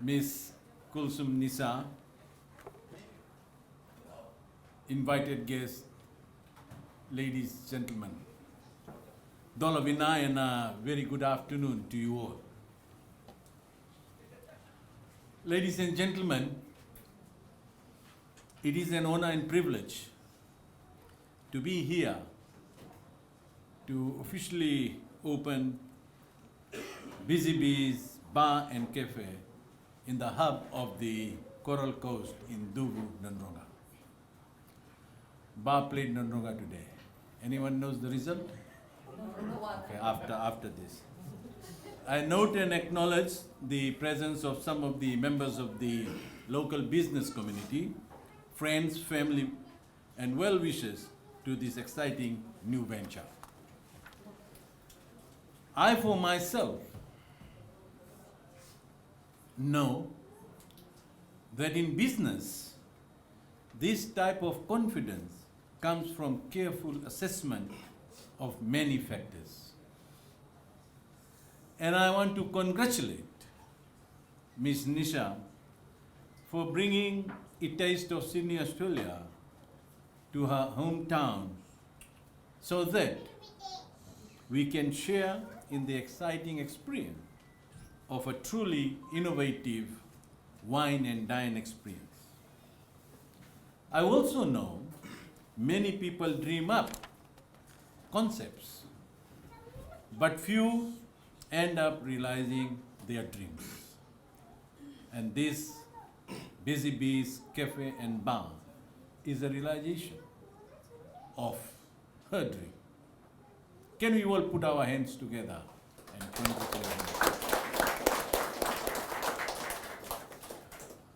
Miss Kulsum Nisa, invited guests, ladies, gentlemen. Dolavina and a very good afternoon to you all. Ladies and gentlemen, it is an honor and privilege to be here to officially open Busy Bees Bar and Cafe in the hub of the Coral Coast in Cuvu, Nandronga. Bar played Nandronga today. Anyone knows the result? Okay, after this. I note and acknowledge the presence of some of the members of the local business community, friends, family, and well-wishers to this exciting new venture. I, for myself, know that in business, this type of confidence comes from careful assessment of many factors. And I want to congratulate Ms. Nisha for bringing a taste of Sydney, Australia to her hometown so that we can share in the exciting experience of a truly innovative wine and dine experience. I also know many people dream up concepts, but few end up realizing their dreams. And this Busy Bees Cafe and Bar is a realization of her dream. Can we all put our hands together and congratulate her?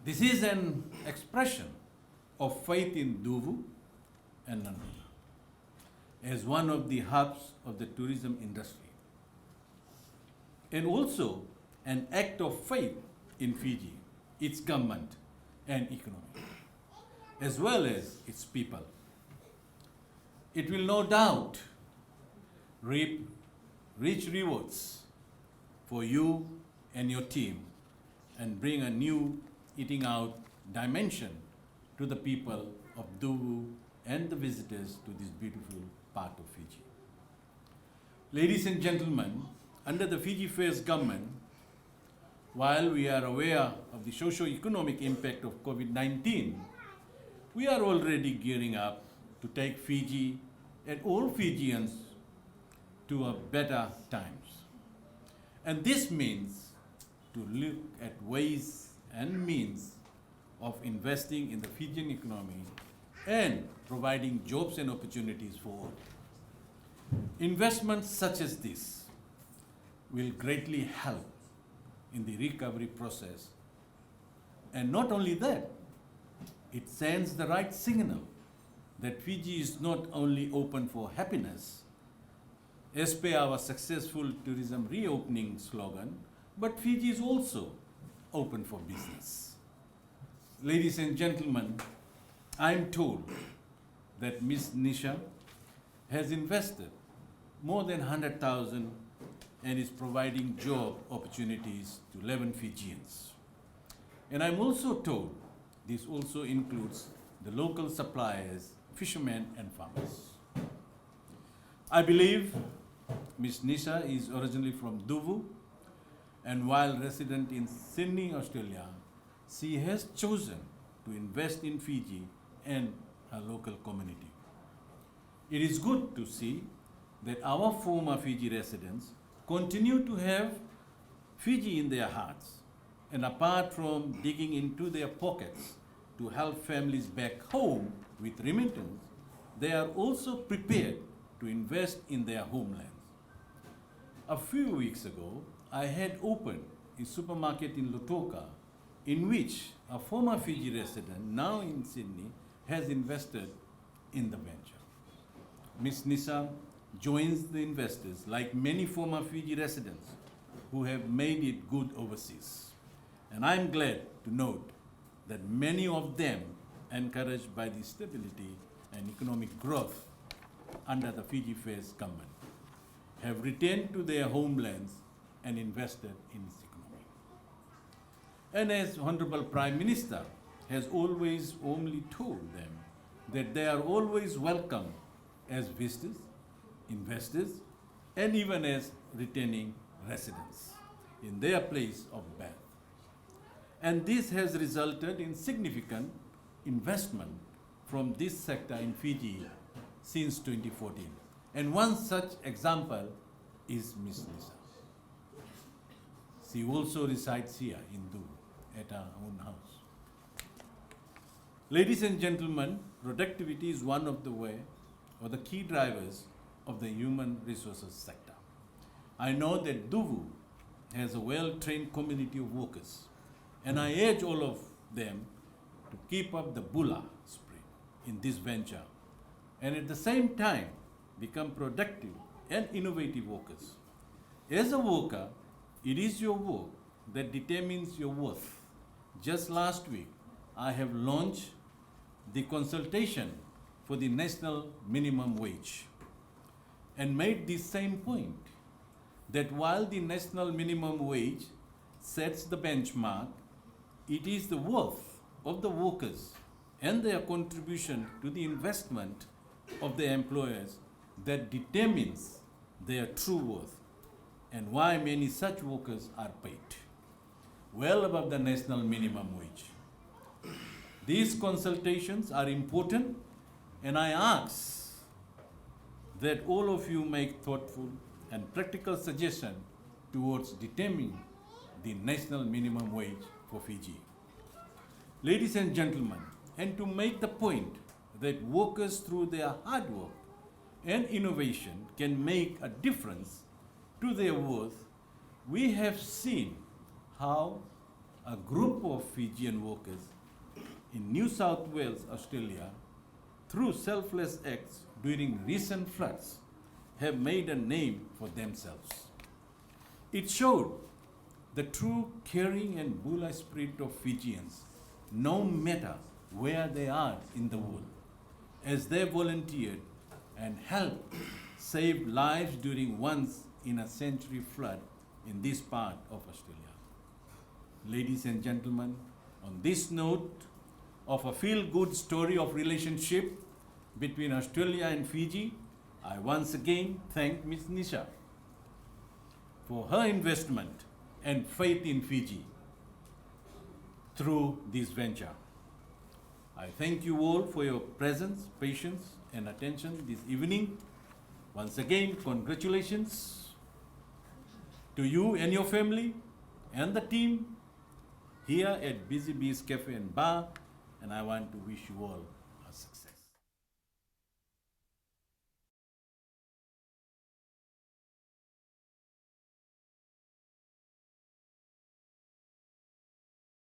This is an expression of faith in Cuvu and Nandronga as one of the hubs of the tourism industry, and also an act of faith in Fiji, its government and economy, as well as its people. It will no doubt reap rich rewards for you and your team and bring a new eating out dimension to the people of Cuvu and the visitors to this beautiful part of Fiji. Ladies and gentlemen, under the Fiji Affairs government, while we are aware of the socio-economic impact of COVID-19, we are already gearing up to take Fiji and all Fijians to a better times. And this means to look at ways and means of investing in the Fijian economy and providing jobs and opportunities for all. Investments such as this will greatly help in the recovery process. And not only that, it sends the right signal that Fiji is not only open for happiness, as per our successful tourism reopening slogan, but Fiji is also open for business. Ladies and gentlemen, I'm told that Ms. Nisha has invested more than 100,000 and is providing job opportunities to 11 Fijians. And I'm also told this also includes the local suppliers, fishermen and farmers. I believe Ms. Nisha is originally from Cuvu, and while resident in Sydney, Australia, she has chosen to invest in Fiji and her local community. It is good to see that our former Fiji residents continue to have Fiji in their hearts, and apart from digging into their pockets to help families back home with remittance, they are also prepared to invest in their homelands. A few weeks ago, I had opened a supermarket in Lautoka in which a former Fiji resident, now in Sydney, has invested in the venture. Ms. Nisa joins the investors like many former Fiji residents who have made it good overseas. And I'm glad to note that many of them, encouraged by the stability and economic growth under the Fiji Affairs government, have returned to their homelands and invested in its economy. And as Honorable Prime Minister has always warmly told them that they are always welcome as visitors, investors, and even as returning residents in their place of birth. And this has resulted in significant investment from this sector in Fiji since 2014. And one such example is Ms. Nisa. She also resides here in Cuvu at our own house. Ladies and gentlemen, productivity is one of the way or the key drivers of the human resources sector. I know that Cuvu has a well-trained community of workers, and I urge all of them to keep up the Bula spirit in this venture, and at the same time become productive and innovative workers. As a worker, it is your work that determines your worth. Just last week, I have launched the consultation for the national minimum wage and made this same point, that while the national minimum wage sets the benchmark, it is the worth of the workers and their contribution to the investment of their employers that determines their true worth and why many such workers are paid well above the national minimum wage. These consultations are important, and I ask that all of you make thoughtful and practical suggestions towards determining the national minimum wage for Fiji. Ladies and gentlemen, and to make the point that workers through their hard work and innovation can make a difference to their worth, we have seen how a group of Fijian workers in New South Wales, Australia, through selfless acts during recent floods, have made a name for themselves. It showed the true caring and Bula spirit of Fijians, no matter where they are in the world, as they volunteered and helped save lives during once-in-a-century flood in this part of Australia. Ladies and gentlemen, on this note of a feel-good story of relationship between Australia and Fiji, I once again thank Ms. Nisha for her investment and faith in Fiji through this venture. I thank you all for your presence, patience, and attention this evening. Once again, congratulations to you and your family and the team here at Busy Bees Cafe and Bar, and I want to wish you all a success.